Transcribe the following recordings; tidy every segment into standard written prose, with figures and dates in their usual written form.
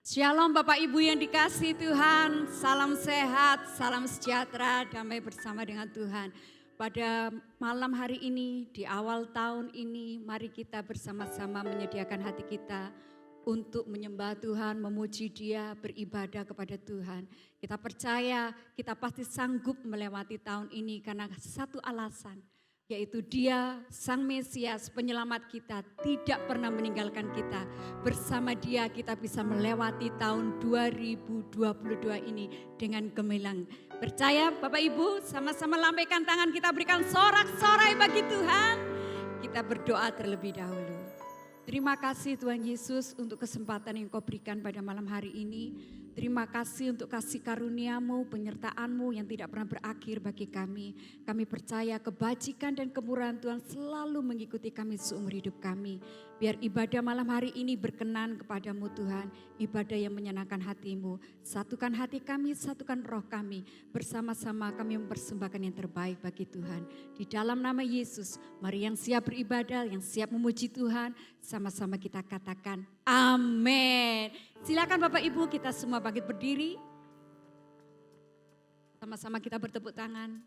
Shalom Bapak Ibu yang dikasihi Tuhan, salam sehat, salam sejahtera, damai bersama dengan Tuhan. Pada malam hari ini, di awal tahun ini, mari kita bersama-sama menyediakan hati kita untuk menyembah Tuhan, memuji Dia, beribadah kepada Tuhan. Kita percaya kita pasti sanggup melewati tahun ini karena satu alasan, yaitu Dia, Sang Mesias, penyelamat kita, tidak pernah meninggalkan kita. Bersama Dia kita bisa melewati tahun 2022 ini dengan gemilang. Percaya Bapak Ibu, sama-sama lambaikan tangan, kita berikan sorak-sorai bagi Tuhan. Kita berdoa terlebih dahulu. Terima kasih Tuhan Yesus untuk kesempatan yang Kau berikan pada malam hari ini. Terima kasih untuk kasih karunia-Mu, penyertaan-Mu yang tidak pernah berakhir bagi kami. Kami percaya kebajikan dan kemurahan Tuhan selalu mengikuti kami seumur hidup kami. Biar ibadah malam hari ini berkenan kepada-Mu Tuhan, ibadah yang menyenangkan hati-Mu. Satukan hati kami, satukan roh kami. Bersama-sama kami mempersembahkan yang terbaik bagi Tuhan. Di dalam nama Yesus, mari yang siap beribadah, yang siap memuji Tuhan, sama-sama kita katakan amin. Silakan Bapak Ibu, kita semua bangkit berdiri. Sama-sama kita bertepuk tangan.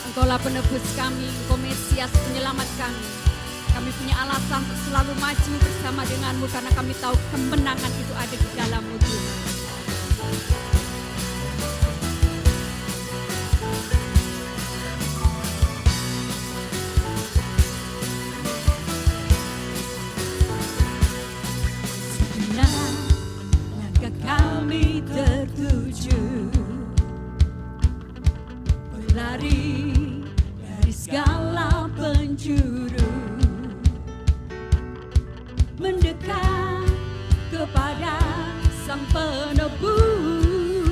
Engkaulah penebus kami, Engkau Mesias penyelamat kami. Kami punya alasan untuk selalu maju bersama dengan-Mu karena kami tahu kemenangan itu ada di dalam-Mu Tuhan. Segenap langkah kami tertuju, berlari dari segala penjuru, mendekat kepada Sang Penebus.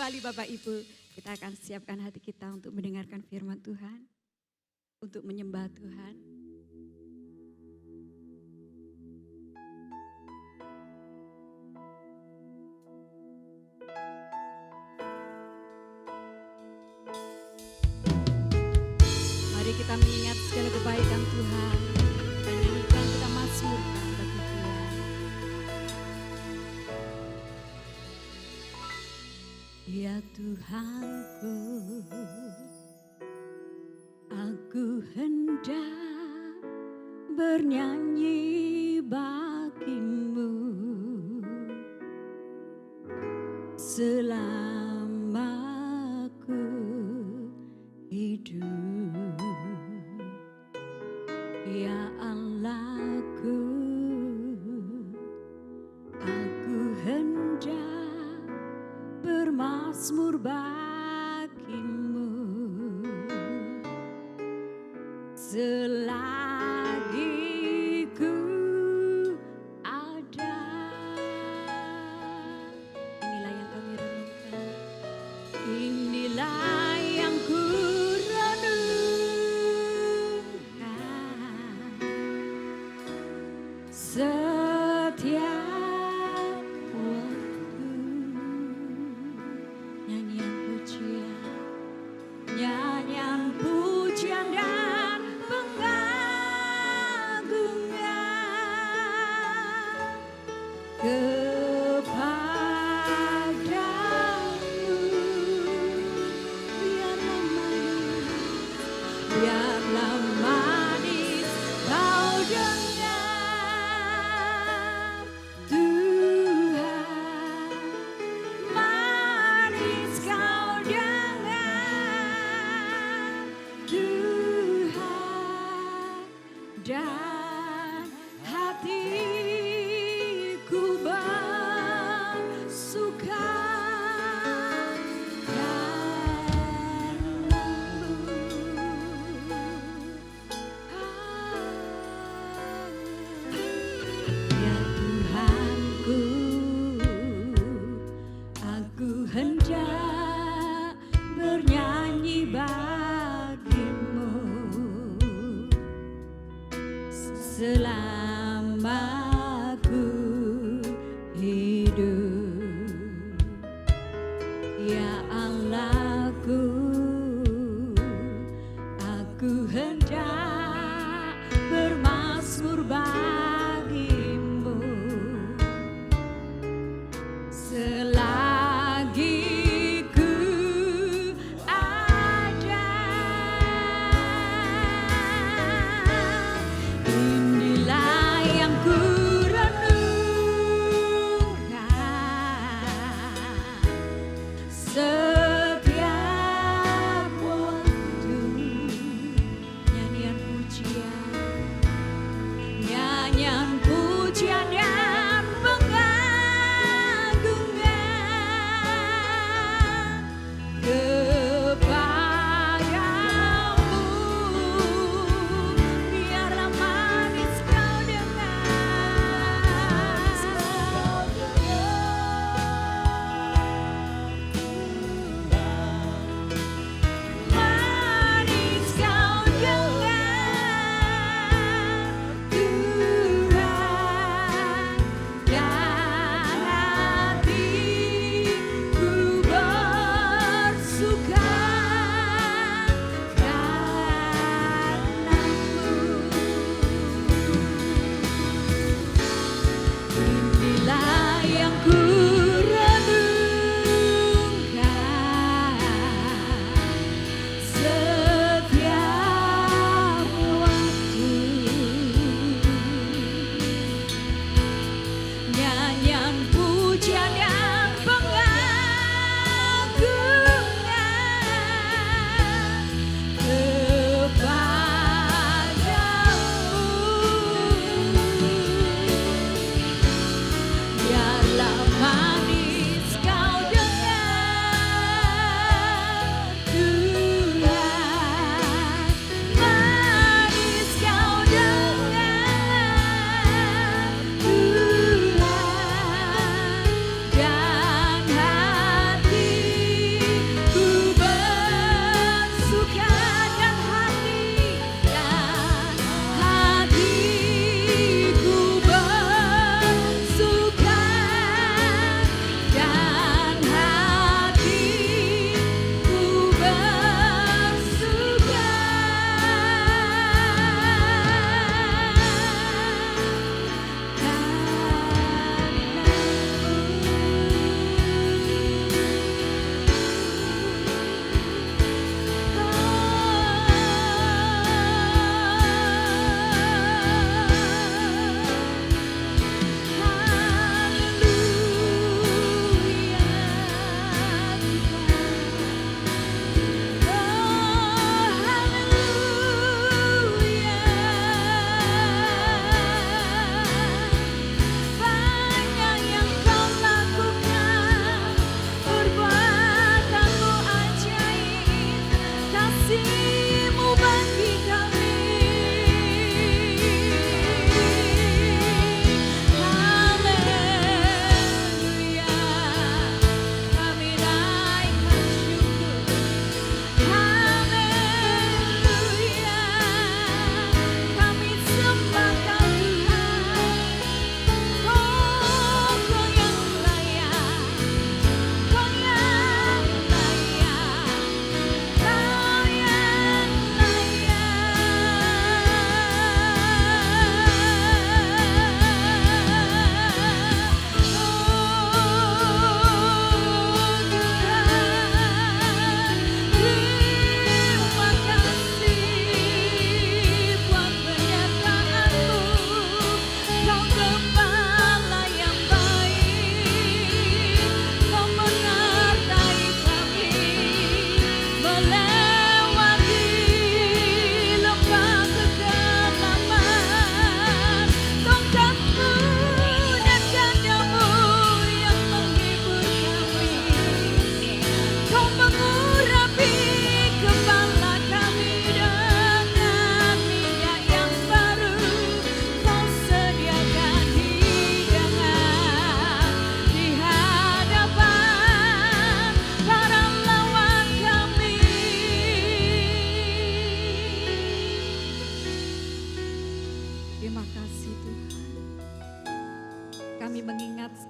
kembali Bapak Ibu, kita akan siapkan hati kita untuk mendengarkan firman Tuhan, untuk menyembah Tuhan. Mari kita mengingat segala kebaikan Tuhan dan nyanyikan kita mazmurkan bagi Tuhan. Ya Tuhanku, aku hendak bernyanyi bagimu selama aku hidup. Ya Allahku, aku hendak bermazmur bagimu selagi ku ada. Inilah yang kami renungkan, inilah yang ku renungkan setiap waktu. Nyanyian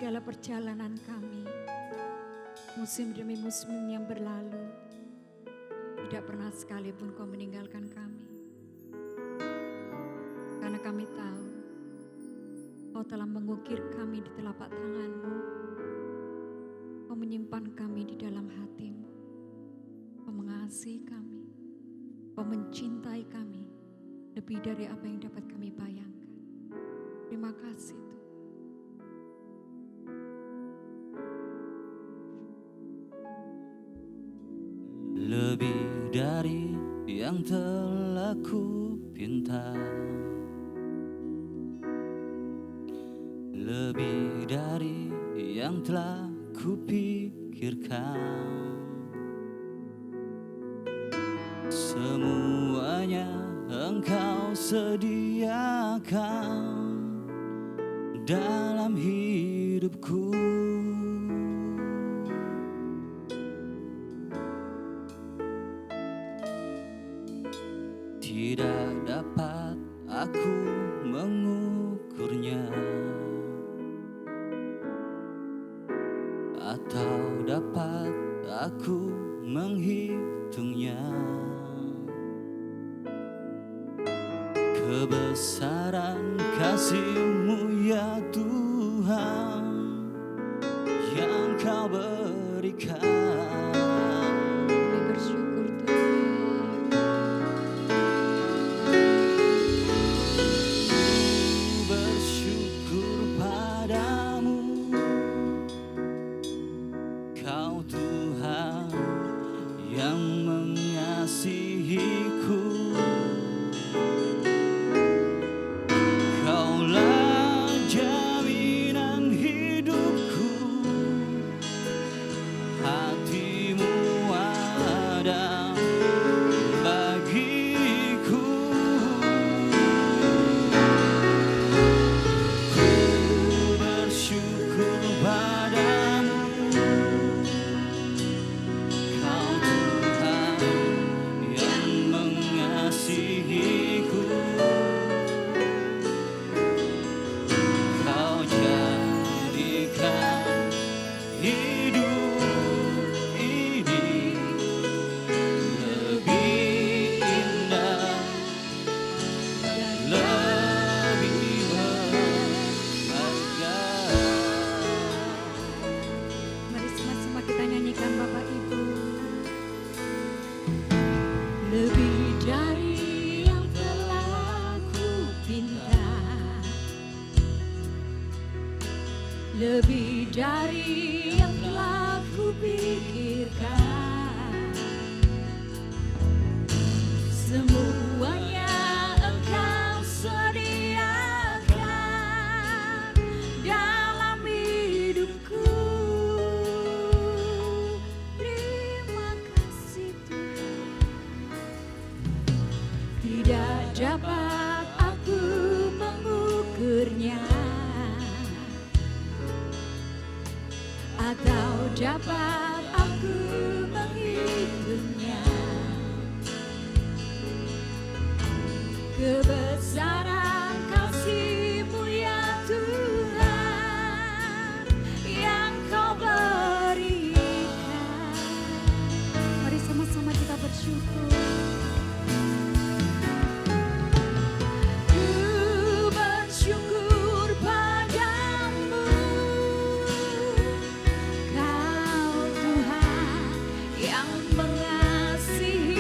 segala perjalanan kami, musim demi musim yang berlalu, tidak pernah sekalipun Kau meninggalkan kami. Karena kami tahu Kau telah mengukir kami di telapak tangan-Mu. Kau menyimpan kami di dalam hati-Mu. Kau mengasihi kami. Kau mencintai kami lebih dari apa yang dapat kami bayangkan. Terima kasih Tuhan. Lebih dari yang telah ku pinta, lebih dari yang telah ku pikirkan, semuanya Engkau sediakan dalam hidupku. Tidak dapat aku mengukurnya, atau dapat aku menghitungnya. Kebesaran kasih-Mu ya Tuhan yang Kau berikan. Kami bersyukur Tuhan. Bersyukur padamu, Kau Tuhan yang mengasihiku. Kaulah jaminan hidupku, hati-Mu ada bagiku. Ku bersyukur padamu, Kau Tuhan yang mengasihiku. Kau jadikan hidup ini lebih indah dan lebih berharga. Mari sama-sama kita nyanyikan Bapak Ibu. Lebih dari yang telah ku pinta, lebih dari yang telah ku pikirkan, semuanya Engkau sediakan dalam hidupku. Terima kasih Tuhan. Tidak dapat aku mengukurnya, atau dapat aku menghitungnya. Kebesaran kasih-Mu ya Tuhan yang Kau berikan. Mari sama-sama kita bersyukur. Ku bersyukur padamu, Kau Tuhan yang mengasihiku.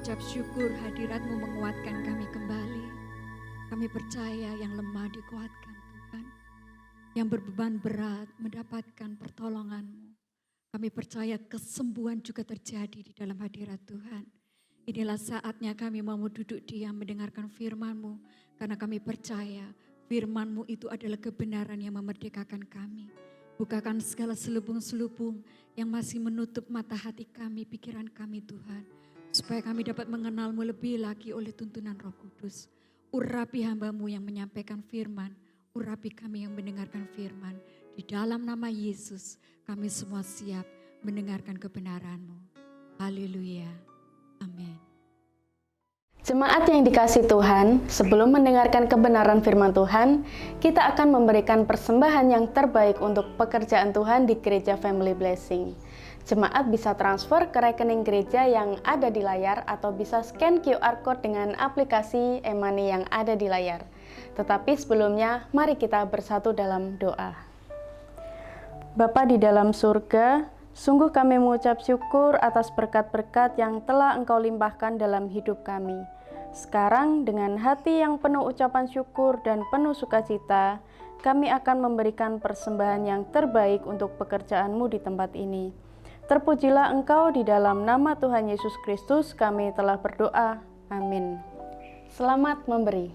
mengucap syukur hadirat-Mu menguatkan kami kembali. Kami percaya yang lemah dikuatkan Tuhan. Yang berbeban berat mendapatkan pertolongan-Mu. Kami percaya kesembuhan juga terjadi di dalam hadirat Tuhan. Inilah saatnya kami mau duduk diam mendengarkan firman-Mu. Karena kami percaya firman-Mu itu adalah kebenaran yang memerdekakan kami. Bukakan segala selubung-selubung yang masih menutup mata hati kami, pikiran kami Tuhan. Supaya kami dapat mengenal-Mu lebih lagi oleh tuntunan Roh Kudus. Urapi hamba-Mu yang menyampaikan firman, urapi kami yang mendengarkan firman. Di dalam nama Yesus kami semua siap mendengarkan kebenaran-Mu. Haleluya. Amin. Jemaat yang dikasihi Tuhan, sebelum mendengarkan kebenaran firman Tuhan, kita akan memberikan persembahan yang terbaik untuk pekerjaan Tuhan di Gereja Family Blessing. Jemaat bisa transfer ke rekening gereja yang ada di layar atau bisa scan QR Code dengan aplikasi e-money yang ada di layar. Tetapi sebelumnya, mari kita bersatu dalam doa. Bapa di dalam surga, sungguh kami mengucap syukur atas berkat-berkat yang telah Engkau limpahkan dalam hidup kami. Sekarang dengan hati yang penuh ucapan syukur dan penuh sukacita, kami akan memberikan persembahan yang terbaik untuk pekerjaan-Mu di tempat ini. Terpujilah Engkau, di dalam nama Tuhan Yesus Kristus kami telah berdoa. Amin. Selamat memberi.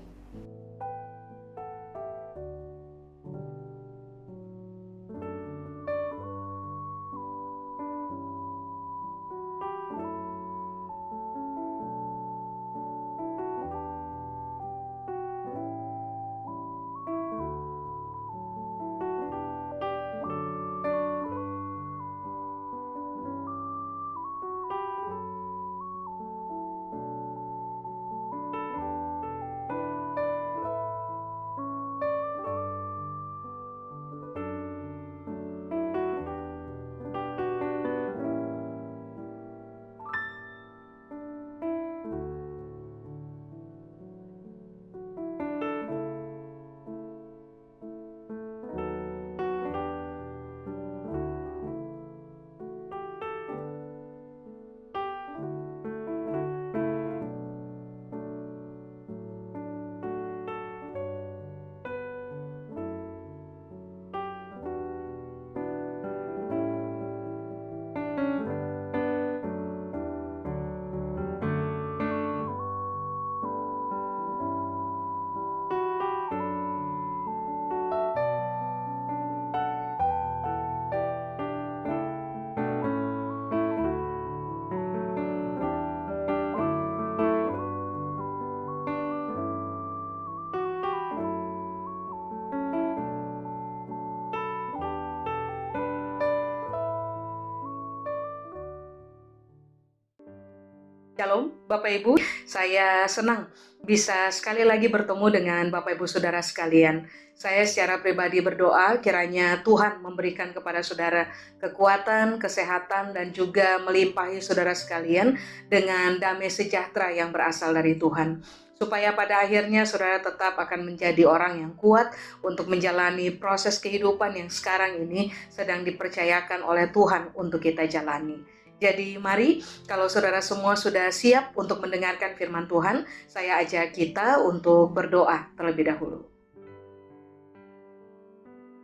Shalom Bapak Ibu, saya senang bisa sekali lagi bertemu dengan Bapak Ibu Saudara sekalian. Saya secara pribadi berdoa kiranya Tuhan memberikan kepada saudara kekuatan, kesehatan, dan juga melimpahi saudara sekalian dengan damai sejahtera yang berasal dari Tuhan. Supaya pada akhirnya saudara tetap akan menjadi orang yang kuat untuk menjalani proses kehidupan yang sekarang ini sedang dipercayakan oleh Tuhan untuk kita jalani. Jadi mari, kalau saudara semua sudah siap untuk mendengarkan firman Tuhan, saya ajak kita untuk berdoa terlebih dahulu.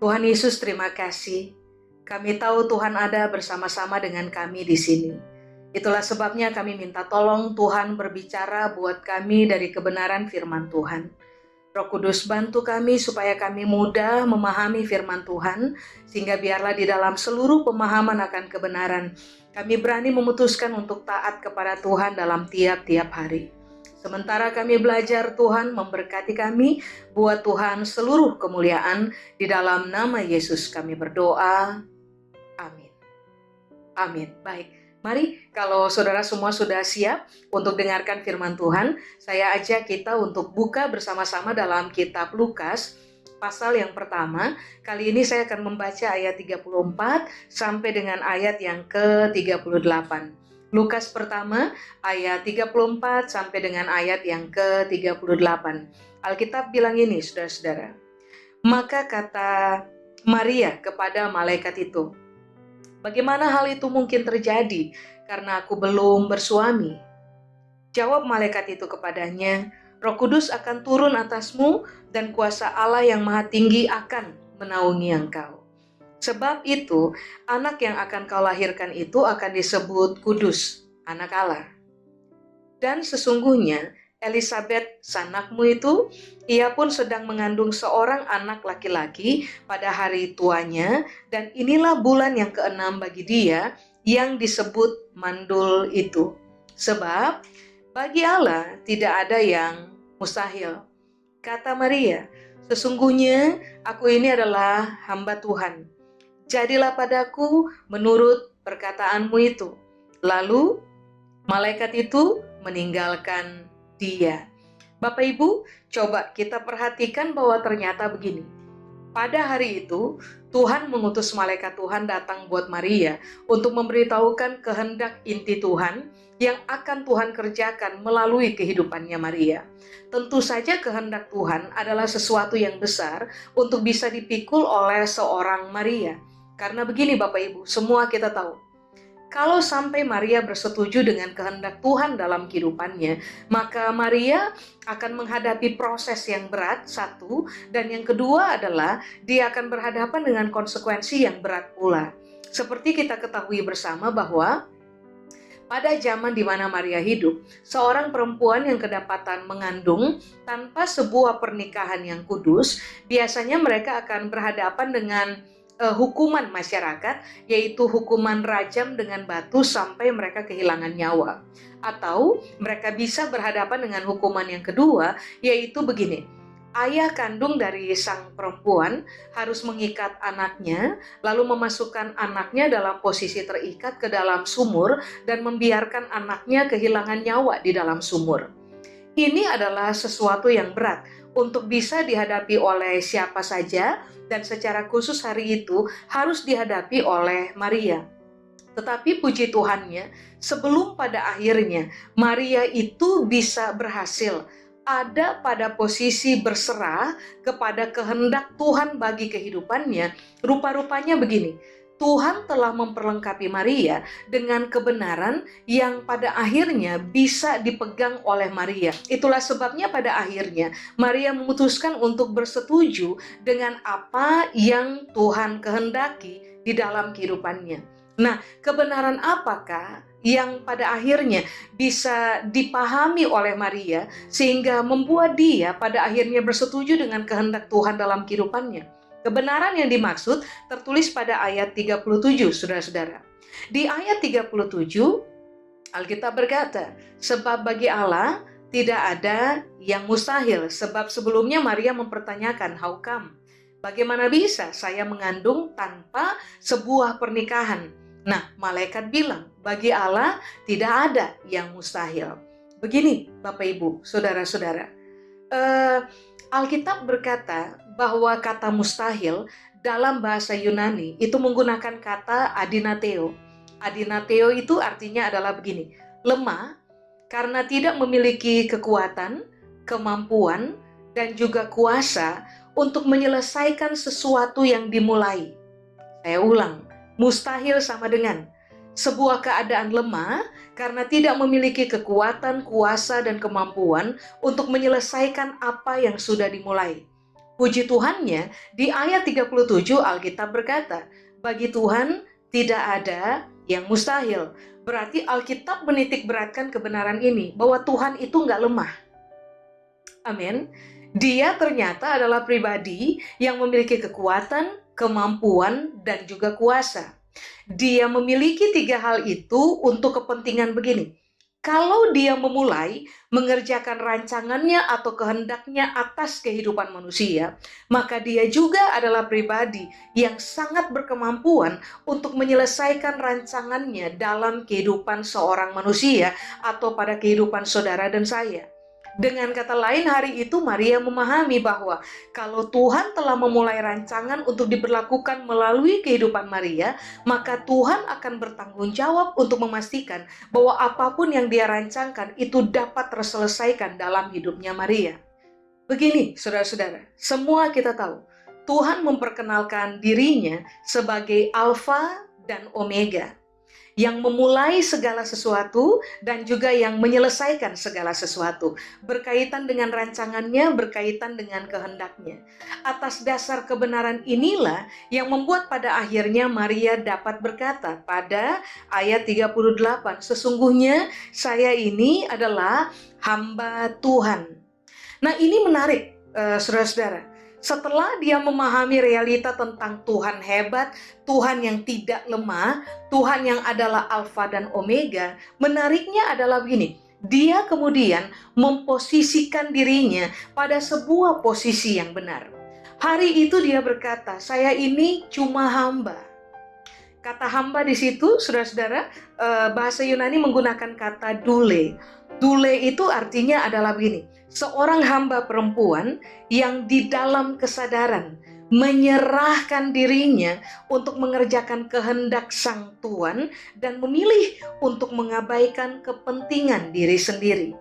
Tuhan Yesus, terima kasih. Kami tahu Tuhan ada bersama-sama dengan kami di sini. Itulah sebabnya kami minta tolong Tuhan berbicara buat kami dari kebenaran firman Tuhan. Roh Kudus, bantu kami supaya kami mudah memahami firman Tuhan, sehingga biarlah di dalam seluruh pemahaman akan kebenaran, kami berani memutuskan untuk taat kepada Tuhan dalam tiap-tiap hari. Sementara kami belajar, Tuhan memberkati kami, buat Tuhan seluruh kemuliaan, di dalam nama Yesus kami berdoa. Amin. Amin. Baik. Mari, kalau saudara semua sudah siap untuk dengarkan firman Tuhan, saya ajak kita untuk buka bersama-sama dalam kitab Lukas, pasal yang pertama. Kali ini saya akan membaca ayat 34 sampai dengan ayat yang ke-38. Lukas pertama, ayat 34 sampai dengan ayat yang ke-38. Alkitab bilang ini, saudara-saudara. Maka kata Maria kepada malaikat itu, "Bagaimana hal itu mungkin terjadi, karena aku belum bersuami?" Jawab malaikat itu kepadanya, Roh Kudus akan turun atasmu dan kuasa Allah yang Maha Tinggi akan menaungi engkau. Sebab itu, anak yang akan kau lahirkan itu akan disebut kudus, anak Allah. Dan sesungguhnya Elisabet sanakmu itu, ia pun sedang mengandung seorang anak laki-laki pada hari tuanya, dan inilah bulan yang ke-6 bagi dia yang disebut mandul itu. Sebab bagi Allah tidak ada yang mustahil. Kata Maria, sesungguhnya aku ini adalah hamba Tuhan. Jadilah padaku menurut perkataanmu itu. Lalu malaikat itu meninggalkan dia. Bapak Ibu, coba kita perhatikan bahwa ternyata begini. Pada hari itu, Tuhan mengutus malaikat Tuhan datang buat Maria untuk memberitahukan kehendak inti Tuhan yang akan Tuhan kerjakan melalui kehidupannya Maria. Tentu saja kehendak Tuhan adalah sesuatu yang besar untuk bisa dipikul oleh seorang Maria. Karena begini Bapak Ibu, semua kita tahu, kalau sampai Maria bersetuju dengan kehendak Tuhan dalam kehidupannya, maka Maria akan menghadapi proses yang berat, satu, dan yang kedua adalah dia akan berhadapan dengan konsekuensi yang berat pula. Seperti kita ketahui bersama bahwa pada zaman di mana Maria hidup, seorang perempuan yang kedapatan mengandung tanpa sebuah pernikahan yang kudus, biasanya mereka akan berhadapan dengan hukuman masyarakat, yaitu hukuman rajam dengan batu sampai mereka kehilangan nyawa. Atau mereka bisa berhadapan dengan hukuman yang kedua, yaitu begini. Ayah kandung dari sang perempuan harus mengikat anaknya, lalu memasukkan anaknya dalam posisi terikat ke dalam sumur dan membiarkan anaknya kehilangan nyawa di dalam sumur. Ini adalah sesuatu yang berat untuk bisa dihadapi oleh siapa saja, dan secara khusus hari itu harus dihadapi oleh Maria. Tetapi puji Tuhannya, sebelum pada akhirnya Maria itu bisa berhasil ada pada posisi berserah kepada kehendak Tuhan bagi kehidupannya, rupa-rupanya begini. Tuhan telah memperlengkapi Maria dengan kebenaran yang pada akhirnya bisa dipegang oleh Maria. Itulah sebabnya pada akhirnya Maria memutuskan untuk bersetuju dengan apa yang Tuhan kehendaki di dalam kehidupannya. Nah, kebenaran apakah yang pada akhirnya bisa dipahami oleh Maria sehingga membuat dia pada akhirnya bersetuju dengan kehendak Tuhan dalam kehidupannya? Kebenaran yang dimaksud tertulis pada ayat 37, saudara-saudara. Di ayat 37, Alkitab berkata, sebab bagi Allah tidak ada yang mustahil. Sebab sebelumnya Maria mempertanyakan, how come? Bagaimana bisa saya mengandung tanpa sebuah pernikahan? Nah, malaikat bilang, bagi Allah tidak ada yang mustahil. Begini, Bapak Ibu, saudara-saudara. Alkitab berkata bahwa kata mustahil dalam bahasa Yunani itu menggunakan kata adinateo. Adinateo itu artinya adalah begini, lemah karena tidak memiliki kekuatan, kemampuan, dan juga kuasa untuk menyelesaikan sesuatu yang dimulai. Saya ulang, mustahil sama dengan sebuah keadaan lemah karena tidak memiliki kekuatan, kuasa, dan kemampuan untuk menyelesaikan apa yang sudah dimulai. Puji Tuhannya, di ayat 37 Alkitab berkata, bagi Tuhan tidak ada yang mustahil. Berarti Alkitab menitik beratkan kebenaran ini, bahwa Tuhan itu nggak lemah. Amin. Dia ternyata adalah pribadi yang memiliki kekuatan, kemampuan, dan juga kuasa. Dia memiliki tiga hal itu untuk kepentingan begini. Kalau dia memulai mengerjakan rancangannya atau kehendaknya atas kehidupan manusia, maka dia juga adalah pribadi yang sangat berkemampuan untuk menyelesaikan rancangannya dalam kehidupan seorang manusia atau pada kehidupan saudara dan saya. Dengan kata lain, hari itu Maria memahami bahwa kalau Tuhan telah memulai rancangan untuk diberlakukan melalui kehidupan Maria, maka Tuhan akan bertanggung jawab untuk memastikan bahwa apapun yang dia rancangkan itu dapat terselesaikan dalam hidupnya Maria. Begini, saudara-saudara, semua kita tahu, Tuhan memperkenalkan dirinya sebagai Alfa dan Omega. yang memulai segala sesuatu dan juga yang menyelesaikan segala sesuatu, berkaitan dengan rancangannya, berkaitan dengan kehendaknya. Atas dasar kebenaran inilah yang membuat pada akhirnya Maria dapat berkata pada ayat 38, sesungguhnya saya ini adalah hamba Tuhan. Nah, ini menarik, saudara-saudara. Setelah dia memahami realita tentang Tuhan hebat, Tuhan yang tidak lemah, Tuhan yang adalah Alfa dan Omega, menariknya adalah begini, dia kemudian memposisikan dirinya pada sebuah posisi yang benar. Hari itu dia berkata, saya ini cuma hamba. Kata hamba di situ, saudara-saudara, bahasa Yunani menggunakan kata doule. Doule itu artinya adalah begini, seorang hamba perempuan yang di dalam kesadaran menyerahkan dirinya untuk mengerjakan kehendak sang Tuan dan memilih untuk mengabaikan kepentingan diri sendiri.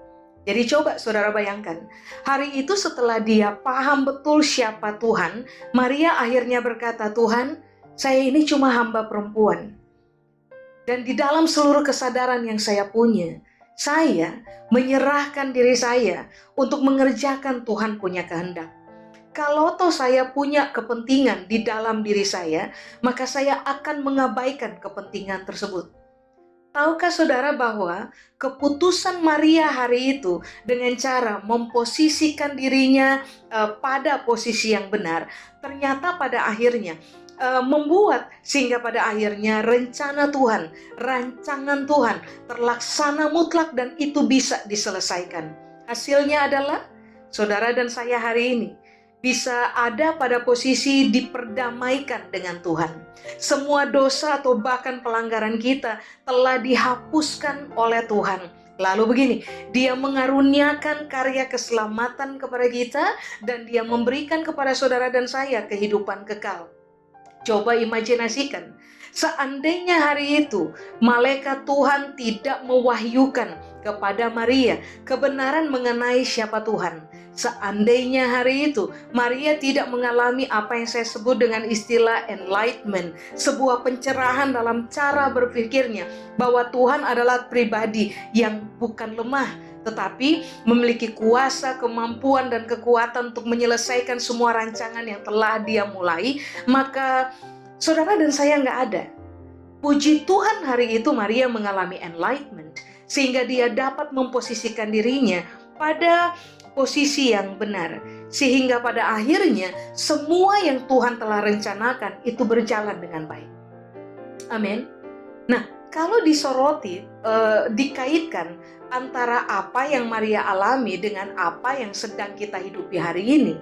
Jadi coba saudara bayangkan, hari itu setelah dia paham betul siapa Tuhan, Maria akhirnya berkata, Tuhan, saya ini cuma hamba perempuan. Dan di dalam seluruh kesadaran yang saya punya, saya menyerahkan diri saya untuk mengerjakan Tuhan punya kehendak. Kalau toh saya punya kepentingan di dalam diri saya, maka saya akan mengabaikan kepentingan tersebut. Tahukah saudara bahwa keputusan Maria hari itu dengan cara memposisikan dirinya pada posisi yang benar, ternyata pada akhirnya membuat sehingga pada akhirnya rencana Tuhan, rancangan Tuhan terlaksana mutlak dan itu bisa diselesaikan. Hasilnya adalah saudara dan saya hari ini bisa ada pada posisi diperdamaikan dengan Tuhan. Semua dosa atau bahkan pelanggaran kita telah dihapuskan oleh Tuhan. Lalu begini, dia mengaruniakan karya keselamatan kepada kita dan dia memberikan kepada saudara dan saya kehidupan kekal. Coba imajinasikan, seandainya hari itu malaikat Tuhan tidak mewahyukan kepada Maria kebenaran mengenai siapa Tuhan. Seandainya hari itu Maria tidak mengalami apa yang saya sebut dengan istilah enlightenment, sebuah pencerahan dalam cara berpikirnya bahwa Tuhan adalah pribadi yang bukan lemah, tetapi memiliki kuasa, kemampuan, dan kekuatan untuk menyelesaikan semua rancangan yang telah dia mulai, maka saudara dan saya nggak ada. Puji Tuhan hari itu Maria mengalami enlightenment, sehingga dia dapat memposisikan dirinya pada posisi yang benar. Sehingga pada akhirnya semua yang Tuhan telah rencanakan itu berjalan dengan baik. Amin. Nah, kalau disoroti, dikaitkan antara apa yang Maria alami dengan apa yang sedang kita hidupi hari ini,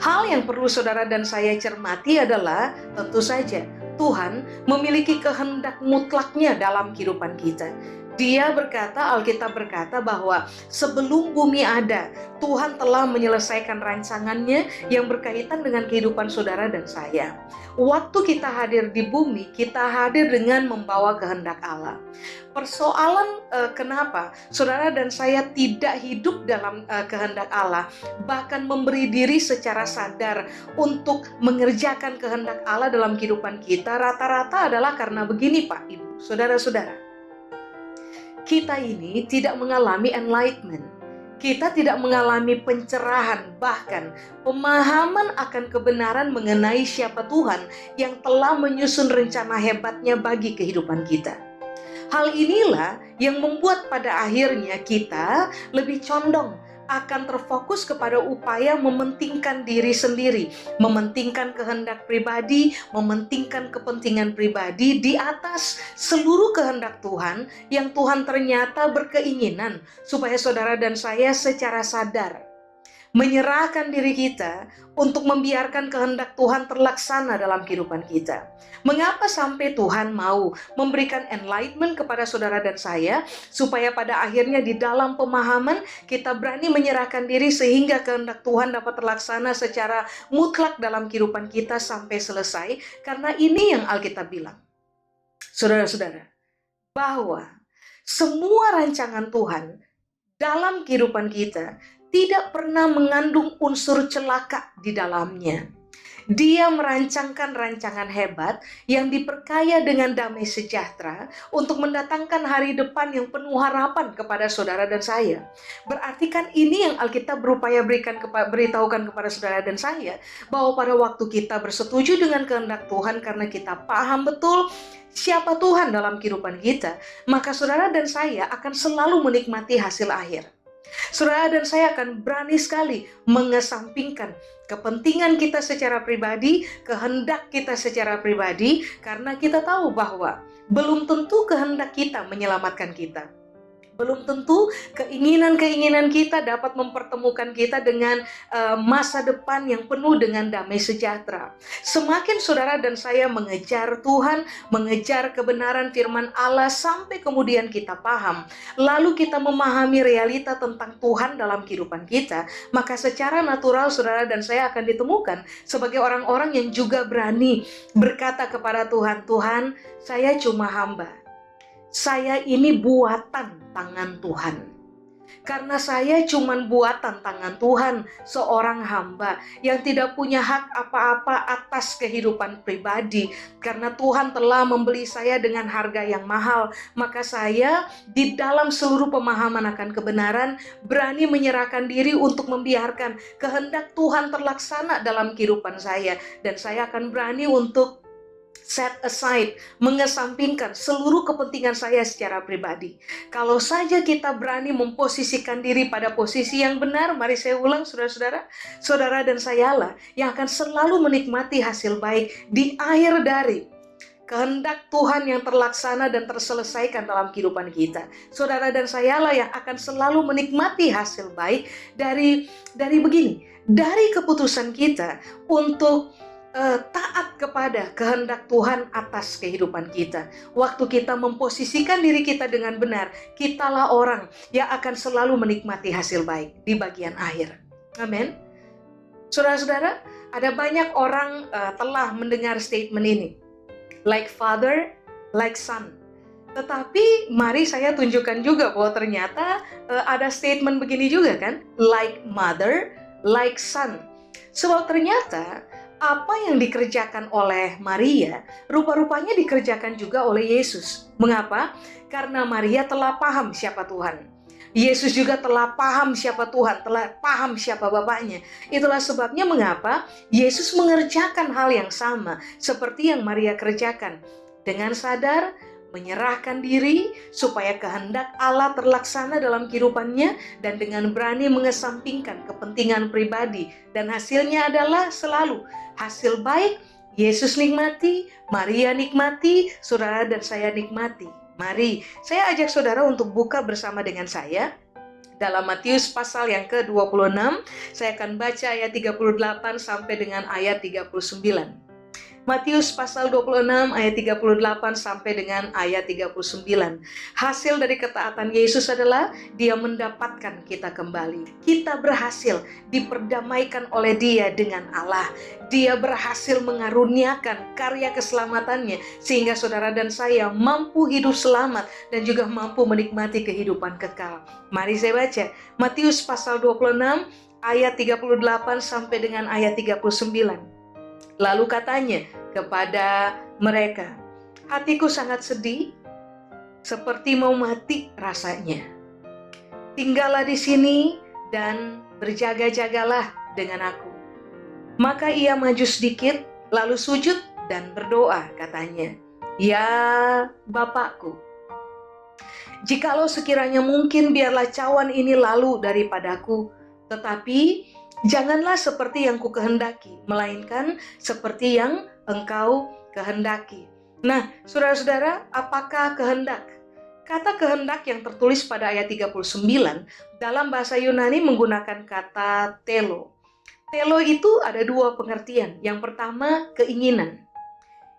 hal yang perlu saudara dan saya cermati adalah tentu saja Tuhan memiliki kehendak mutlaknya dalam kehidupan kita. Dia berkata, Alkitab berkata bahwa sebelum bumi ada, Tuhan telah menyelesaikan rancangannya yang berkaitan dengan kehidupan saudara dan saya. Waktu kita hadir di bumi, kita hadir dengan membawa kehendak Allah. Persoalan kenapa saudara dan saya tidak hidup dalam kehendak Allah, bahkan memberi diri secara sadar untuk mengerjakan kehendak Allah dalam kehidupan kita, rata-rata adalah karena begini Pak Ibu, saudara-saudara. Kita ini tidak mengalami enlightenment. Kita tidak mengalami pencerahan, bahkan pemahaman akan kebenaran mengenai siapa Tuhan yang telah menyusun rencana hebatnya bagi kehidupan kita. Hal inilah yang membuat pada akhirnya kita lebih condong akan terfokus kepada upaya mementingkan diri sendiri, mementingkan kehendak pribadi, mementingkan kepentingan pribadi di atas seluruh kehendak Tuhan yang Tuhan ternyata berkeinginan supaya saudara dan saya secara sadar menyerahkan diri kita untuk membiarkan kehendak Tuhan terlaksana dalam kehidupan kita. Mengapa sampai Tuhan mau memberikan enlightenment kepada saudara dan saya, supaya pada akhirnya di dalam pemahaman kita berani menyerahkan diri sehingga kehendak Tuhan dapat terlaksana secara mutlak dalam kehidupan kita sampai selesai. Karena ini yang Alkitab bilang, saudara-saudara, bahwa semua rancangan Tuhan dalam kehidupan kita tidak pernah mengandung unsur celaka di dalamnya. Dia merancangkan rancangan hebat yang diperkaya dengan damai sejahtera untuk mendatangkan hari depan yang penuh harapan kepada saudara dan saya. Berarti kan ini yang Alkitab berupaya beritahukan kepada saudara dan saya, bahwa pada waktu kita bersetuju dengan kehendak Tuhan karena kita paham betul siapa Tuhan dalam kehidupan kita, maka saudara dan saya akan selalu menikmati hasil akhir. Saudara dan saya akan berani sekali mengesampingkan kepentingan kita secara pribadi, kehendak kita secara pribadi, karena kita tahu bahwa belum tentu kehendak kita menyelamatkan kita. Belum tentu keinginan-keinginan kita dapat mempertemukan kita dengan masa depan yang penuh dengan damai sejahtera. Semakin saudara dan saya mengejar Tuhan, mengejar kebenaran firman Allah sampai kemudian kita paham, lalu kita memahami realita tentang Tuhan dalam kehidupan kita, maka secara natural saudara dan saya akan ditemukan sebagai orang-orang yang juga berani berkata kepada Tuhan, Tuhan, saya cuma hamba. Saya ini buatan tangan Tuhan. Karena saya cuma buatan tangan Tuhan, seorang hamba yang tidak punya hak apa-apa atas kehidupan pribadi. Karena Tuhan telah membeli saya dengan harga yang mahal, maka saya di dalam seluruh pemahaman akan kebenaran berani menyerahkan diri untuk membiarkan kehendak Tuhan terlaksana dalam kehidupan saya. Dan saya akan berani untuk set aside, mengesampingkan seluruh kepentingan saya secara pribadi. Kalau saja kita berani memposisikan diri pada posisi yang benar, mari saya ulang saudara-saudara, saudara dan sayalah yang akan selalu menikmati hasil baik di akhir dari kehendak Tuhan yang terlaksana dan terselesaikan dalam kehidupan kita. Saudara dan sayalah yang akan selalu menikmati hasil baik dari begini, dari keputusan kita untuk taat kepada kehendak Tuhan atas kehidupan kita. Waktu kita memposisikan diri kita dengan benar, kitalah orang yang akan selalu menikmati hasil baik di bagian akhir. Amin. Saudara-saudara, ada banyak orang telah mendengar statement ini. Like father, like son. Tetapi mari saya tunjukkan juga bahwa ternyata ada statement begini juga kan. Like mother, like son. Sebab ternyata apa yang dikerjakan oleh Maria, rupa-rupanya dikerjakan juga oleh Yesus. Mengapa? Karena Maria telah paham siapa Tuhan. Yesus juga telah paham siapa Tuhan, telah paham siapa Bapaknya. Itulah sebabnya mengapa Yesus mengerjakan hal yang sama seperti yang Maria kerjakan. Dengan sadar, menyerahkan diri supaya kehendak Allah terlaksana dalam kehidupannya dan dengan berani mengesampingkan kepentingan pribadi. Dan hasilnya adalah selalu hasil baik. Yesus nikmati, Maria nikmati, saudara dan saya nikmati. Mari, saya ajak saudara untuk buka bersama dengan saya dalam Matius pasal yang ke-26. Saya akan baca ayat 38 sampai dengan ayat 39. Matius pasal 26 ayat 38 sampai dengan ayat 39. Hasil dari ketaatan Yesus adalah dia mendapatkan kita kembali. Kita berhasil diperdamaikan oleh dia dengan Allah. Dia berhasil mengaruniakan karya keselamatannya sehingga saudara dan saya mampu hidup selamat dan juga mampu menikmati kehidupan kekal. Mari saya baca Matius pasal 26 ayat 38 sampai dengan ayat 39. Lalu katanya kepada mereka, hatiku sangat sedih, seperti mau mati rasanya. Tinggallah di sini dan berjaga-jagalah dengan aku. Maka ia maju sedikit, lalu sujud dan berdoa, katanya, ya Bapakku, jikalau sekiranya mungkin biarlah cawan ini lalu daripadaku, tetapi janganlah seperti yang kukehendaki, melainkan seperti yang engkau kehendaki. Nah, saudara-saudara, apakah kehendak? Kata kehendak yang tertulis pada ayat 39 dalam bahasa Yunani menggunakan kata telo. Telo itu ada dua pengertian. Yang pertama, keinginan.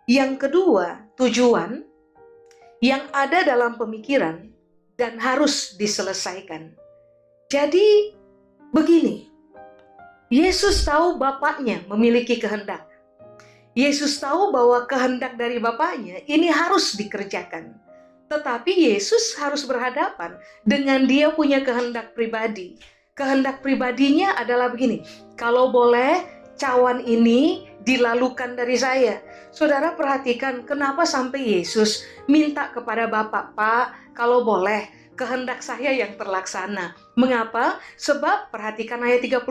Yang kedua, tujuan yang ada dalam pemikiran dan harus diselesaikan. Jadi, begini. Yesus tahu Bapaknya memiliki kehendak. Yesus tahu bahwa kehendak dari Bapaknya ini harus dikerjakan. Tetapi Yesus harus berhadapan dengan dia punya kehendak pribadi. Kehendak pribadinya adalah begini, kalau boleh cawan ini dilalukan dari saya. Saudara perhatikan kenapa sampai Yesus minta kepada Bapa, Pak, kalau boleh kehendak saya yang terlaksana. Mengapa? Sebab perhatikan ayat 38.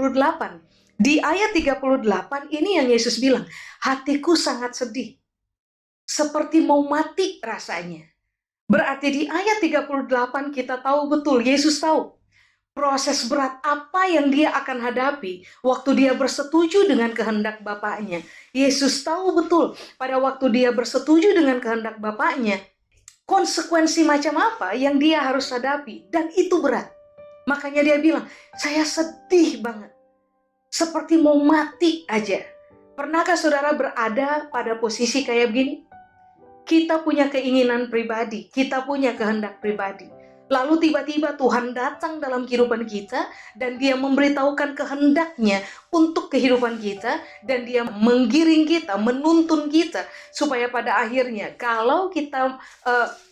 Di ayat 38 ini yang Yesus bilang, hatiku sangat sedih, seperti mau mati rasanya. Berarti di ayat 38 kita tahu betul, Yesus tahu proses berat apa yang dia akan hadapi waktu dia bersetuju dengan kehendak Bapaknya. Yesus tahu betul pada waktu dia bersetuju dengan kehendak Bapaknya, konsekuensi macam apa yang dia harus hadapi, dan itu berat. Makanya dia bilang, saya sedih banget, seperti mau mati aja. Pernahkah saudara berada pada posisi kayak begini? Kita punya keinginan pribadi, kita punya kehendak pribadi. Lalu tiba-tiba Tuhan datang dalam kehidupan kita dan dia memberitahukan kehendaknya untuk kehidupan kita, dan dia menggiring kita, menuntun kita supaya pada akhirnya kalau kita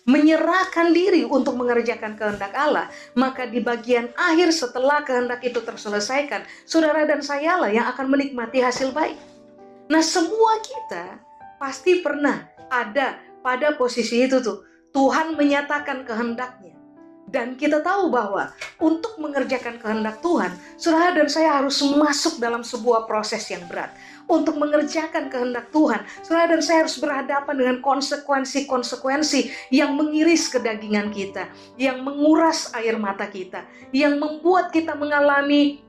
menyerahkan diri untuk mengerjakan kehendak Allah, maka di bagian akhir setelah kehendak itu terselesaikan, saudara dan saya lah yang akan menikmati hasil baik. Nah, semua kita pasti pernah ada pada posisi itu tuh. Tuhan menyatakan kehendaknya. Dan kita tahu bahwa untuk mengerjakan kehendak Tuhan, saudara dan saya harus masuk dalam sebuah proses yang berat. Untuk mengerjakan kehendak Tuhan, saudara dan saya harus berhadapan dengan konsekuensi-konsekuensi yang mengiris kedagingan kita, yang menguras air mata kita, yang membuat kita mengalami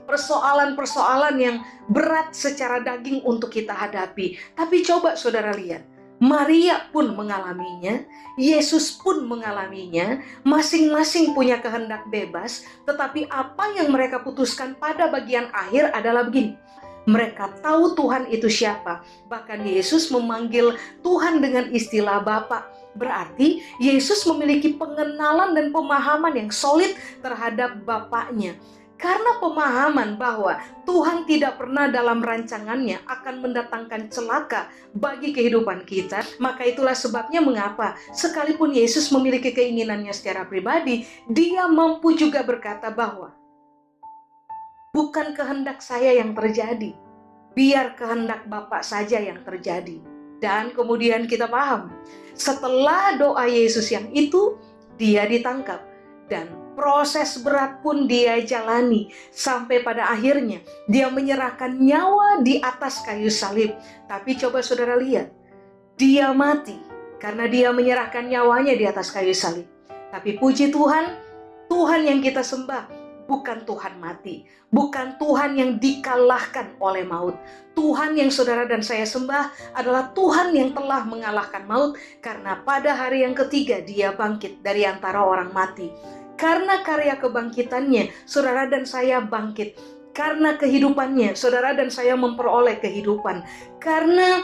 persoalan-persoalan yang berat secara daging untuk kita hadapi. Tapi coba saudara lihat, Maria pun mengalaminya, Yesus pun mengalaminya, masing-masing punya kehendak bebas, tetapi apa yang mereka putuskan pada bagian akhir adalah begini. Mereka tahu Tuhan itu siapa. Bahkan Yesus memanggil Tuhan dengan istilah Bapa. Berarti Yesus memiliki pengenalan dan pemahaman yang solid terhadap Bapaknya. Karena pemahaman bahwa Tuhan tidak pernah dalam rancangannya akan mendatangkan celaka bagi kehidupan kita, maka itulah sebabnya mengapa sekalipun Yesus memiliki keinginannya secara pribadi, dia mampu juga berkata bahwa bukan kehendak saya yang terjadi, biar kehendak Bapa saja yang terjadi. Dan kemudian kita paham, setelah doa Yesus yang itu, dia ditangkap. Dan proses berat pun dia jalani sampai pada akhirnya dia menyerahkan nyawa di atas kayu salib. Tapi coba saudara lihat, dia mati karena dia menyerahkan nyawanya di atas kayu salib. Tapi puji Tuhan, Tuhan yang kita sembah bukan Tuhan mati, bukan Tuhan yang dikalahkan oleh maut. Tuhan yang saudara dan saya sembah adalah Tuhan yang telah mengalahkan maut, karena pada hari yang ketiga dia bangkit dari antara orang mati. Karena karya kebangkitannya, saudara dan saya bangkit. Karena kehidupannya, saudara dan saya memperoleh kehidupan. Karena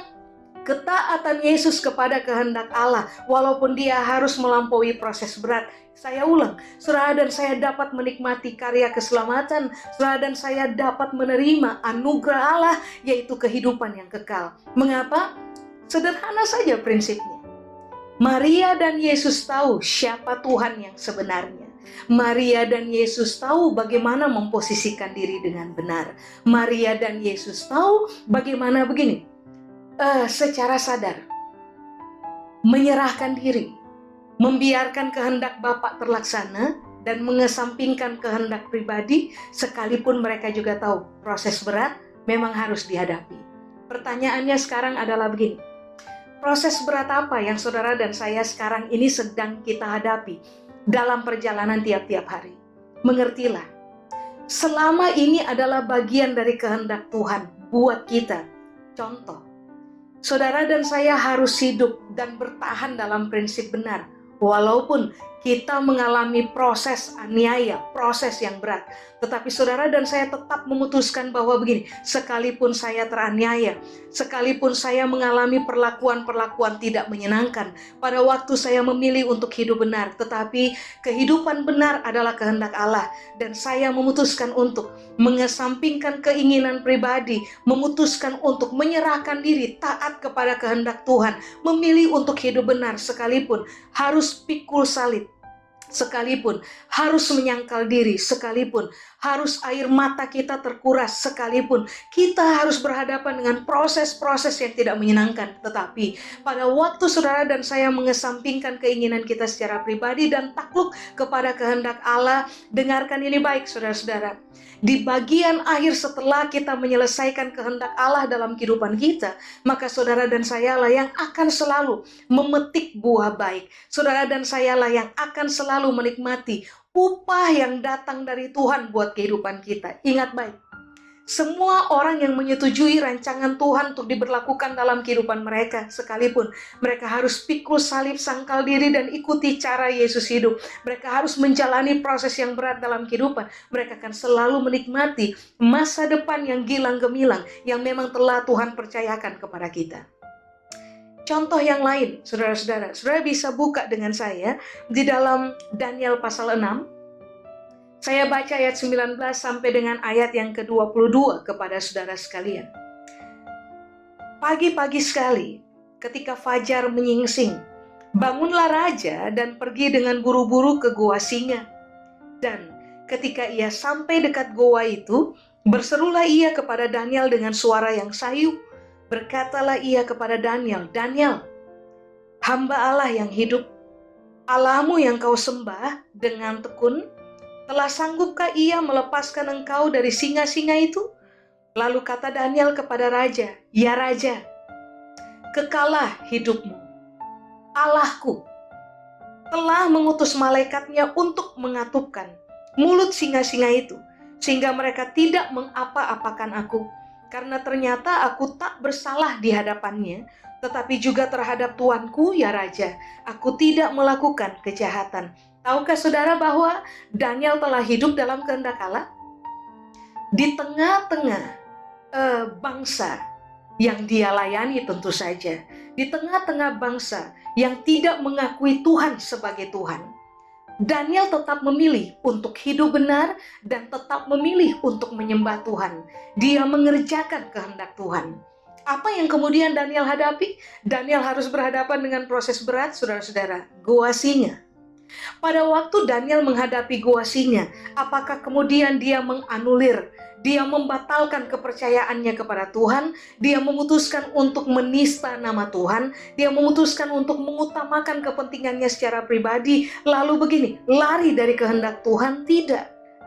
ketaatan Yesus kepada kehendak Allah, walaupun dia harus melampaui proses berat. Saya ulang, saudara dan saya dapat menikmati karya keselamatan, saudara dan saya dapat menerima anugerah Allah, yaitu kehidupan yang kekal. Mengapa? Sederhana saja prinsipnya. Maria dan Yesus tahu siapa Tuhan yang sebenarnya. Maria dan Yesus tahu bagaimana memposisikan diri dengan benar. Maria dan Yesus tahu bagaimana begini, secara sadar menyerahkan diri, membiarkan kehendak Bapa terlaksana dan mengesampingkan kehendak pribadi, sekalipun mereka juga tahu proses berat memang harus dihadapi. Pertanyaannya sekarang adalah begini, proses berat apa yang saudara dan saya sekarang ini sedang kita hadapi dalam perjalanan tiap-tiap hari? Mengertilah, selama ini adalah bagian dari kehendak Tuhan buat kita. Contoh, saudara dan saya harus hidup dan bertahan dalam prinsip benar, walaupun kita mengalami proses aniaya, proses yang berat. Tetapi saudara dan saya tetap memutuskan bahwa begini, sekalipun saya teraniaya, sekalipun saya mengalami perlakuan-perlakuan tidak menyenangkan, pada waktu saya memilih untuk hidup benar, tetapi kehidupan benar adalah kehendak Allah. Dan saya memutuskan untuk mengesampingkan keinginan pribadi, memutuskan untuk menyerahkan diri, taat kepada kehendak Tuhan, memilih untuk hidup benar sekalipun harus pikul salib, sekalipun harus menyangkal diri, sekalipun harus air mata kita terkuras sekalipun kita harus berhadapan dengan proses-proses yang tidak menyenangkan. Tetapi pada waktu saudara dan saya mengesampingkan keinginan kita secara pribadi dan takluk kepada kehendak Allah, dengarkan ini baik saudara-saudara. Di bagian akhir setelah kita menyelesaikan kehendak Allah dalam kehidupan kita, maka saudara dan saya lah yang akan selalu memetik buah baik. Saudara dan saya lah yang akan selalu menikmati upah yang datang dari Tuhan buat kehidupan kita. Ingat baik, semua orang yang menyetujui rancangan Tuhan untuk diberlakukan dalam kehidupan mereka, sekalipun mereka harus pikul salib, sangkal diri, dan ikuti cara Yesus hidup, mereka harus menjalani proses yang berat dalam kehidupan, mereka akan selalu menikmati masa depan yang gilang gemilang yang memang telah Tuhan percayakan kepada kita. Contoh yang lain, saudara-saudara, saudara bisa buka dengan saya di dalam Daniel pasal 6. Saya baca ayat 19 sampai dengan ayat yang ke-22 kepada saudara sekalian. Pagi-pagi sekali, ketika fajar menyingsing, bangunlah raja dan pergi dengan buru-buru ke goa singa. Dan ketika ia sampai dekat goa itu, berserulah ia kepada Daniel dengan suara yang sayu. Berkatalah ia kepada Daniel, "Daniel, hamba Allah yang hidup, Allahmu yang kau sembah dengan tekun, telah sanggupkah ia melepaskan engkau dari singa-singa itu?" Lalu kata Daniel kepada raja, "Ya raja, kekalah hidupmu. Allahku telah mengutus malaikatnya untuk mengatupkan mulut singa-singa itu, sehingga mereka tidak mengapa-apakan aku. Karena ternyata aku tak bersalah di hadapannya, tetapi juga terhadap tuanku, ya raja, aku tidak melakukan kejahatan." Tahukah saudara bahwa Daniel telah hidup dalam kehendak Allah? Di tengah-tengah bangsa yang dia layani tentu saja. Di tengah-tengah bangsa yang tidak mengakui Tuhan sebagai Tuhan. Daniel tetap memilih untuk hidup benar dan tetap memilih untuk menyembah Tuhan. Dia mengerjakan kehendak Tuhan. Apa yang kemudian Daniel hadapi? Daniel harus berhadapan dengan proses berat, saudara-saudara, goa singa. Pada waktu Daniel menghadapi goa singa, apakah kemudian dia menganulir, dia membatalkan kepercayaannya kepada Tuhan, dia memutuskan untuk menista nama Tuhan, dia memutuskan untuk mengutamakan kepentingannya secara pribadi, lalu begini, lari dari kehendak Tuhan? Tidak.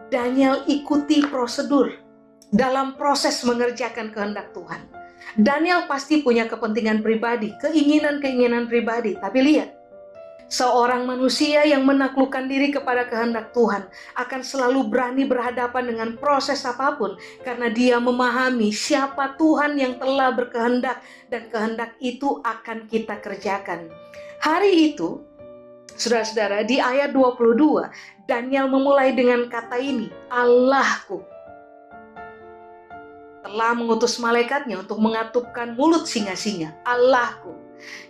Daniel ikuti prosedur dalam proses mengerjakan kehendak Tuhan. Daniel pasti punya kepentingan pribadi, keinginan-keinginan pribadi, tapi lihat, seorang manusia yang menaklukkan diri kepada kehendak Tuhan akan selalu berani berhadapan dengan proses apapun karena dia memahami siapa Tuhan yang telah berkehendak dan kehendak itu akan kita kerjakan. Hari itu, saudara-saudara, di ayat 22, Daniel memulai dengan kata ini, "Allahku telah mengutus malaikatnya untuk mengatupkan mulut singa-singa." Allahku.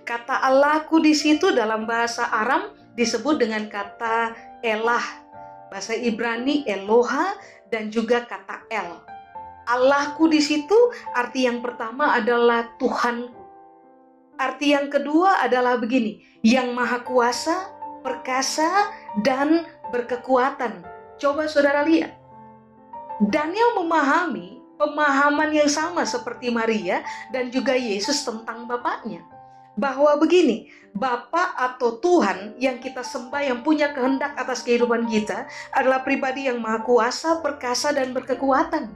Kata Allahku di situ dalam bahasa Aram disebut dengan kata Elah, bahasa Ibrani Eloha, dan juga kata El. Allahku di situ arti yang pertama adalah Tuhanku. Arti yang kedua adalah begini, yang maha kuasa, perkasa, dan berkekuatan. Coba saudara lihat, Daniel memahami pemahaman yang sama seperti Maria dan juga Yesus tentang Bapaknya. Bahwa begini, Bapa atau Tuhan yang kita sembah, yang punya kehendak atas kehidupan kita adalah pribadi yang maha kuasa, perkasa, dan berkekuatan.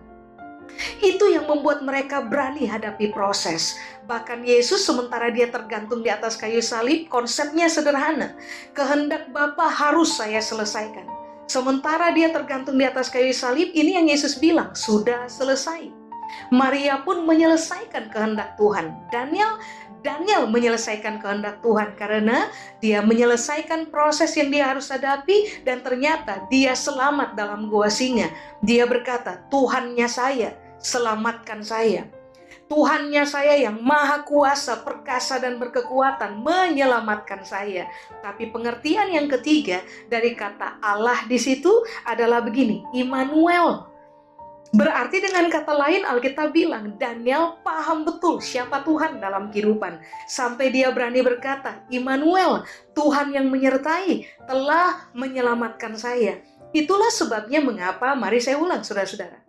Itu yang membuat mereka berani hadapi proses. Bahkan Yesus sementara dia tergantung di atas kayu salib, konsepnya sederhana. Kehendak Bapa harus saya selesaikan. Sementara dia tergantung di atas kayu salib, ini yang Yesus bilang, sudah selesai. Maria pun menyelesaikan kehendak Tuhan. Daniel menyelesaikan kehendak Tuhan karena dia menyelesaikan proses yang dia harus hadapi dan ternyata dia selamat dalam goa singa. Dia berkata, "Tuhannya saya, selamatkan saya." Tuhannya saya yang maha kuasa, perkasa, dan berkekuatan menyelamatkan saya. Tapi pengertian yang ketiga dari kata Allah di situ adalah begini, Immanuel. Berarti dengan kata lain Alkitab bilang Daniel paham betul siapa Tuhan dalam kehidupan. Sampai dia berani berkata, Immanuel, Tuhan yang menyertai telah menyelamatkan saya. Itulah sebabnya mengapa, mari saya ulang saudara-saudara.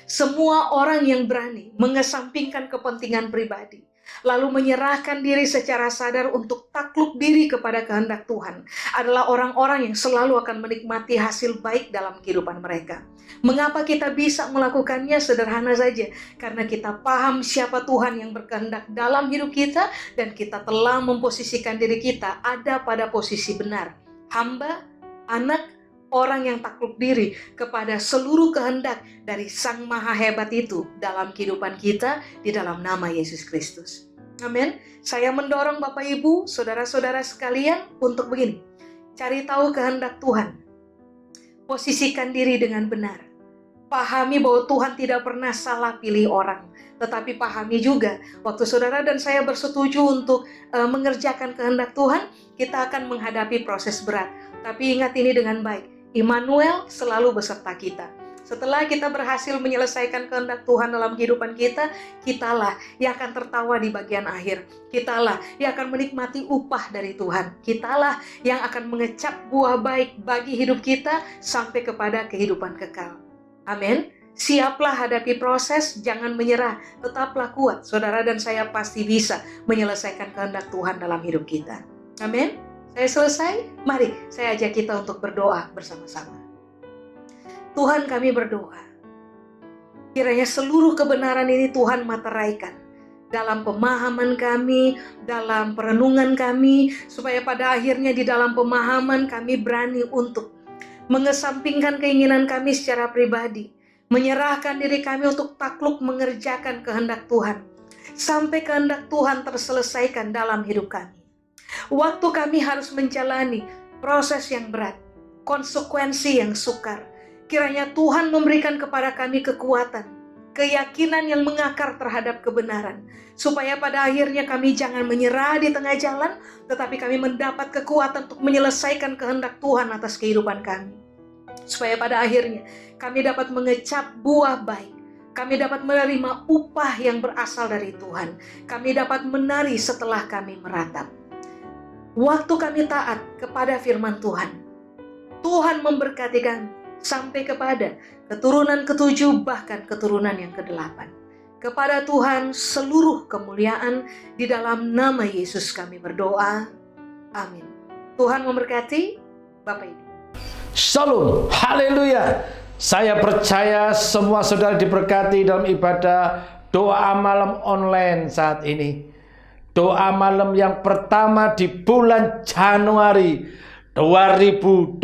Semua orang yang berani mengesampingkan kepentingan pribadi, lalu menyerahkan diri secara sadar untuk takluk diri kepada kehendak Tuhan, adalah orang-orang yang selalu akan menikmati hasil baik dalam kehidupan mereka. Mengapa kita bisa melakukannya? Sederhana saja, karena kita paham siapa Tuhan yang berkehendak dalam hidup kita, dan kita telah memposisikan diri kita ada pada posisi benar. Hamba, anak, orang yang takluk diri kepada seluruh kehendak dari Sang Maha Hebat itu dalam kehidupan kita di dalam nama Yesus Kristus. Amin. Saya mendorong Bapak Ibu, saudara-saudara sekalian untuk begini. Cari tahu kehendak Tuhan. Posisikan diri dengan benar. Pahami bahwa Tuhan tidak pernah salah pilih orang. Tetapi pahami juga, waktu saudara dan saya bersetuju untuk mengerjakan kehendak Tuhan, kita akan menghadapi proses berat. Tapi ingat ini dengan baik. Immanuel selalu beserta kita. Setelah kita berhasil menyelesaikan kehendak Tuhan dalam kehidupan kita, kitalah yang akan tertawa di bagian akhir. Kitalah yang akan menikmati upah dari Tuhan. Kitalah yang akan mengecap buah baik bagi hidup kita sampai kepada kehidupan kekal. Amin. Siaplah hadapi proses, jangan menyerah, tetaplah kuat. Saudara dan saya pasti bisa menyelesaikan kehendak Tuhan dalam hidup kita. Amin. Saya selesai, mari saya ajak kita untuk berdoa bersama-sama. Tuhan, kami berdoa, kiranya seluruh kebenaran ini Tuhan materaikan dalam pemahaman kami, dalam perenungan kami, supaya pada akhirnya di dalam pemahaman kami berani untuk mengesampingkan keinginan kami secara pribadi, menyerahkan diri kami untuk takluk mengerjakan kehendak Tuhan, sampai kehendak Tuhan terselesaikan dalam hidup kami. Waktu kami harus menjalani proses yang berat, konsekuensi yang sukar, kiranya Tuhan memberikan kepada kami kekuatan, keyakinan yang mengakar terhadap kebenaran, supaya pada akhirnya kami jangan menyerah di tengah jalan, tetapi kami mendapat kekuatan untuk menyelesaikan kehendak Tuhan atas kehidupan kami. Supaya pada akhirnya kami dapat mengecap buah baik, kami dapat menerima upah yang berasal dari Tuhan, kami dapat menari setelah kami meratap. Waktu kami taat kepada firman Tuhan, Tuhan memberkati kami sampai kepada keturunan ke-7 bahkan keturunan yang ke-8. Kepada Tuhan seluruh kemuliaan, di dalam nama Yesus kami berdoa. Amin. Tuhan memberkati Bapak Ibu. Shalom, haleluya. Saya percaya semua saudara diberkati dalam ibadah doa malam online saat ini. Doa malam yang pertama di bulan Januari 2022.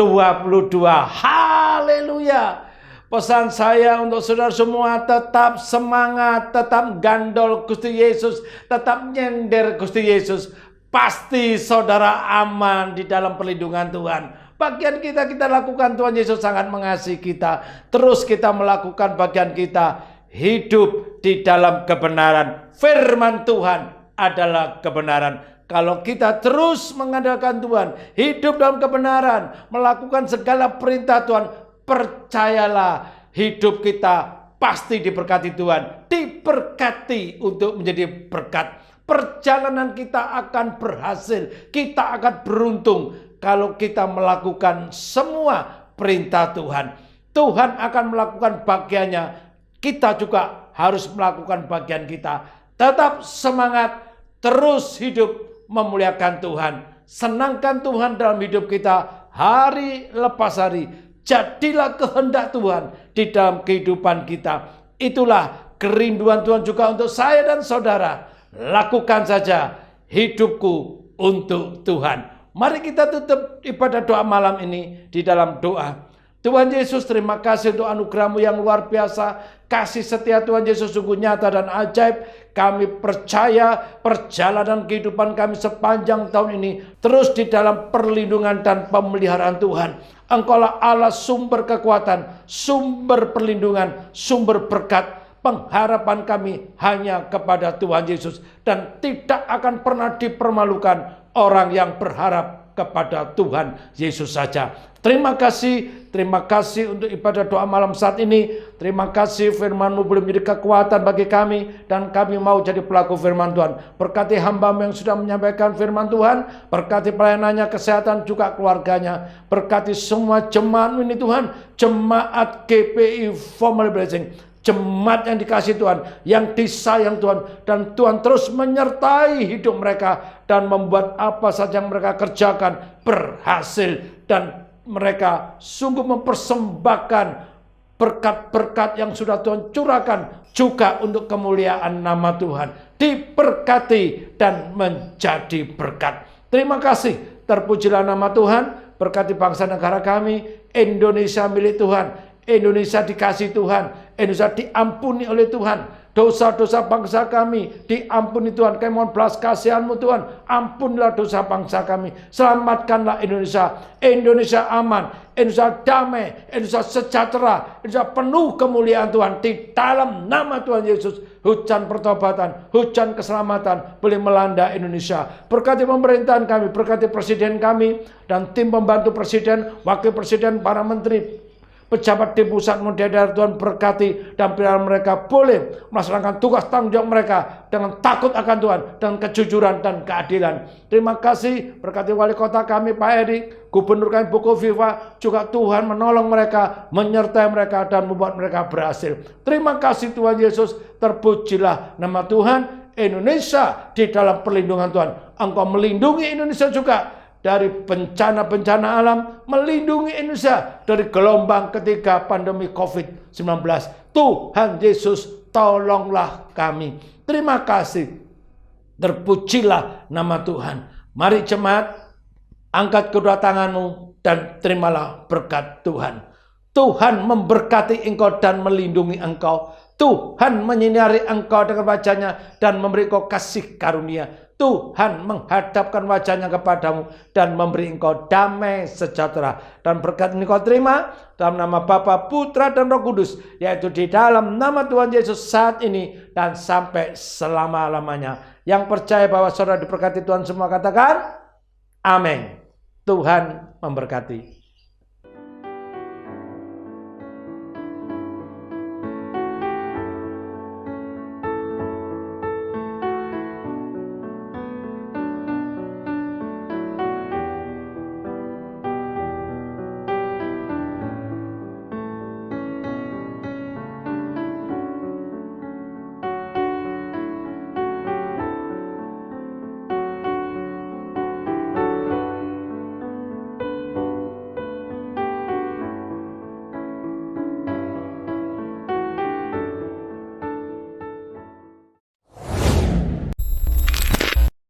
Haleluya. Pesan saya untuk saudara semua, tetap semangat, tetap gandol Gusti Yesus, tetap nyender Gusti Yesus. Pasti saudara aman di dalam perlindungan Tuhan. Bagian kita lakukan, Tuhan Yesus sangat mengasihi kita. Terus kita melakukan bagian kita, hidup di dalam kebenaran. Firman Tuhan adalah kebenaran. Kalau kita terus mengandalkan Tuhan, hidup dalam kebenaran, melakukan segala perintah Tuhan, percayalah hidup kita pasti diberkati Tuhan. Diberkati untuk menjadi berkat. Perjalanan kita akan berhasil, kita akan beruntung kalau kita melakukan semua perintah Tuhan. Tuhan akan melakukan bagiannya, kita juga harus melakukan bagian kita. Tetap semangat, terus hidup memuliakan Tuhan. Senangkan Tuhan dalam hidup kita hari lepas hari. Jadilah kehendak Tuhan di dalam kehidupan kita. Itulah kerinduan Tuhan juga untuk saya dan saudara. Lakukan saja hidupku untuk Tuhan. Mari kita tutup ibadah doa malam ini di dalam doa. Tuhan Yesus, terima kasih untuk anugerah-Mu yang luar biasa. Kasih setia Tuhan Yesus sungguh nyata dan ajaib. Kami percaya perjalanan kehidupan kami sepanjang tahun ini terus di dalam perlindungan dan pemeliharaan Tuhan. Engkaulah Allah sumber kekuatan, sumber perlindungan, sumber berkat. Pengharapan kami hanya kepada Tuhan Yesus. Dan tidak akan pernah dipermalukan orang yang berharap kepada Tuhan Yesus saja. Terima kasih untuk ibadah doa malam saat ini. Terima kasih firman-Mu boleh menjadi kekuatan bagi kami, dan kami mau jadi pelaku firman Tuhan. Berkati hamba-Mu yang sudah menyampaikan firman Tuhan, berkati pelayanannya, kesehatan juga keluarganya. Berkati semua jemaat ini Tuhan, jemaat GPI Family Blessing, jemaat yang dikasih Tuhan, yang disayang Tuhan, dan Tuhan terus menyertai hidup mereka dan membuat apa saja yang mereka kerjakan berhasil, dan mereka sungguh mempersembahkan berkat-berkat yang sudah Tuhan curahkan juga untuk kemuliaan nama Tuhan. Diberkati dan menjadi berkat. Terima kasih, terpujilah nama Tuhan. Berkati bangsa negara kami, Indonesia milik Tuhan, Indonesia dikasih Tuhan, Indonesia diampuni oleh Tuhan. Dosa-dosa bangsa kami diampuni Tuhan. Kami mohon belas kasihan-Mu Tuhan. Ampunilah dosa bangsa kami. Selamatkanlah Indonesia. Indonesia aman, Indonesia damai, Indonesia sejahtera, Indonesia penuh kemuliaan Tuhan. Di dalam nama Tuhan Yesus, hujan pertobatan, hujan keselamatan boleh melanda Indonesia. Berkati pemerintahan kami, berkati presiden kami dan tim pembantu presiden, wakil presiden, para menteri, pejabat di pusat maupun di daerah. Tuhan berkati dan biar mereka boleh melaksanakan tugas tanggung jawab mereka dengan takut akan Tuhan, dengan kejujuran dan keadilan. Terima kasih, berkati wali kota kami Pak Edi, gubernur kami Bu Kofifa, juga Tuhan menolong mereka, menyertai mereka dan membuat mereka berhasil. Terima kasih Tuhan Yesus, terpujilah nama Tuhan. Indonesia di dalam perlindungan Tuhan. Engkau melindungi Indonesia juga dari bencana-bencana alam, melindungi Indonesia dari gelombang ketiga pandemi COVID-19. Tuhan Yesus, tolonglah kami. Terima kasih. Terpujilah nama Tuhan. Mari jemaat, angkat kedua tanganmu dan terimalah berkat Tuhan. Tuhan memberkati engkau dan melindungi engkau. Tuhan menyinari engkau dengan wajahnya dan memberi engkau kasih karunia. Tuhan menghadapkan wajahnya kepadamu dan memberi engkau damai sejahtera. Dan berkat ini kau terima dalam nama Bapa, Putra, dan Roh Kudus, yaitu di dalam nama Tuhan Yesus saat ini dan sampai selama-lamanya. Yang percaya bahwa saudara diberkati Tuhan semua katakan, amin. Tuhan memberkati.